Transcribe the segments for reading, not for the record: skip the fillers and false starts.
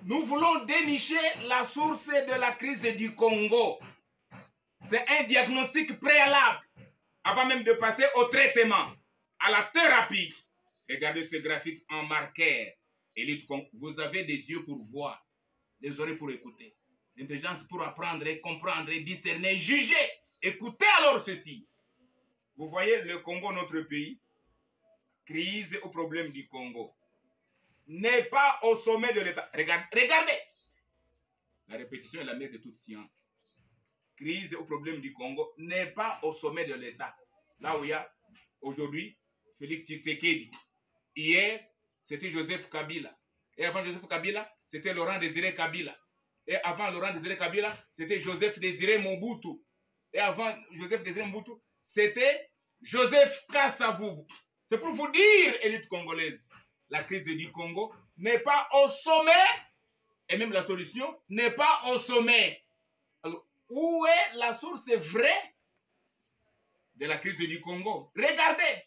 Nous voulons dénicher la source de la crise du Congo. C'est un diagnostic préalable avant même de passer au traitement, à la thérapie. Regardez ce graphique en marqueur. Élite, vous avez des yeux pour voir, des oreilles pour écouter, l'intelligence pour apprendre, comprendre, discerner, juger. Écoutez alors ceci. Vous voyez le Congo, notre pays, crise au problème du Congo, n'est pas au sommet de l'État. Regardez. La répétition est la mère de toute science. Crise au problème du Congo n'est pas au sommet de l'État. Là où il y a aujourd'hui Félix Tshisekedi. Hier, c'était Joseph Kabila. Et avant Joseph Kabila, c'était Laurent Désiré Kabila. Et avant Laurent Désiré Kabila, c'était Joseph Désiré Mobutu. Et avant Joseph Désiré Mobutu, c'était Joseph Kasavubu. C'est pour vous dire, élite congolaise, la crise du Congo n'est pas au sommet, et même la solution n'est pas au sommet. Alors, où est la source vraie de la crise du Congo? Regardez.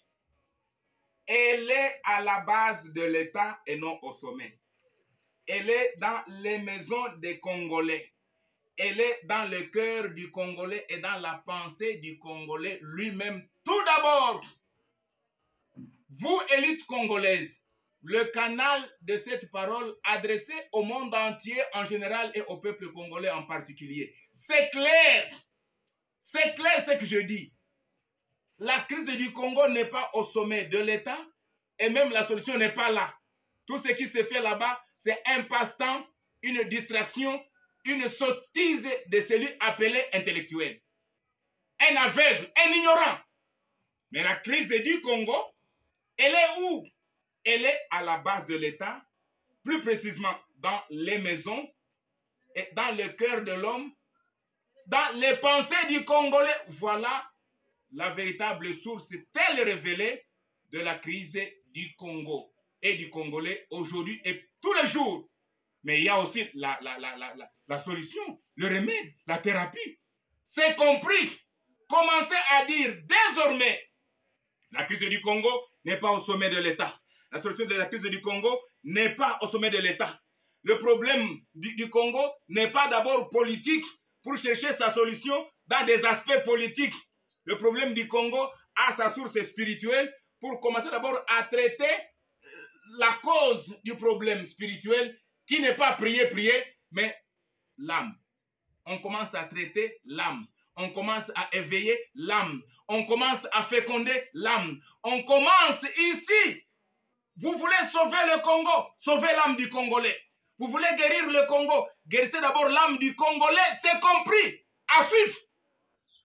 Elle est à la base de l'État et non au sommet. Elle est dans les maisons des Congolais. Elle est dans le cœur du Congolais et dans la pensée du Congolais lui-même. Tout d'abord, vous, élite congolaise, le canal de cette parole adressée au monde entier en général et au peuple congolais en particulier. C'est clair. C'est clair ce que je dis. La crise du Congo n'est pas au sommet de l'État et même la solution n'est pas là. Tout ce qui se fait là-bas, c'est un passe-temps, une distraction, une sottise de celui appelé intellectuel. Un aveugle, un ignorant. Mais la crise du Congo, elle est où? Elle est à la base de l'État, plus précisément dans les maisons et dans le cœur de l'homme, dans les pensées du Congolais. Voilà la véritable source telle révélée de la crise du Congo et du Congolais aujourd'hui et tous les jours. Mais il y a aussi la solution, le remède, la thérapie. C'est compris. Commencez à dire désormais, la crise du Congo n'est pas au sommet de l'État. La solution de la crise du Congo n'est pas au sommet de l'État. Le problème du Congo n'est pas d'abord politique pour chercher sa solution dans des aspects politiques. Le problème du Congo a sa source spirituelle pour commencer d'abord à traiter la cause du problème spirituel qui n'est pas prier, mais l'âme. On commence à traiter l'âme. On commence à éveiller l'âme. On commence à féconder l'âme. On commence ici. Vous voulez sauver le Congo, sauver l'âme du Congolais. Vous voulez guérir le Congo, guérissez d'abord l'âme du Congolais. C'est compris. À suivre.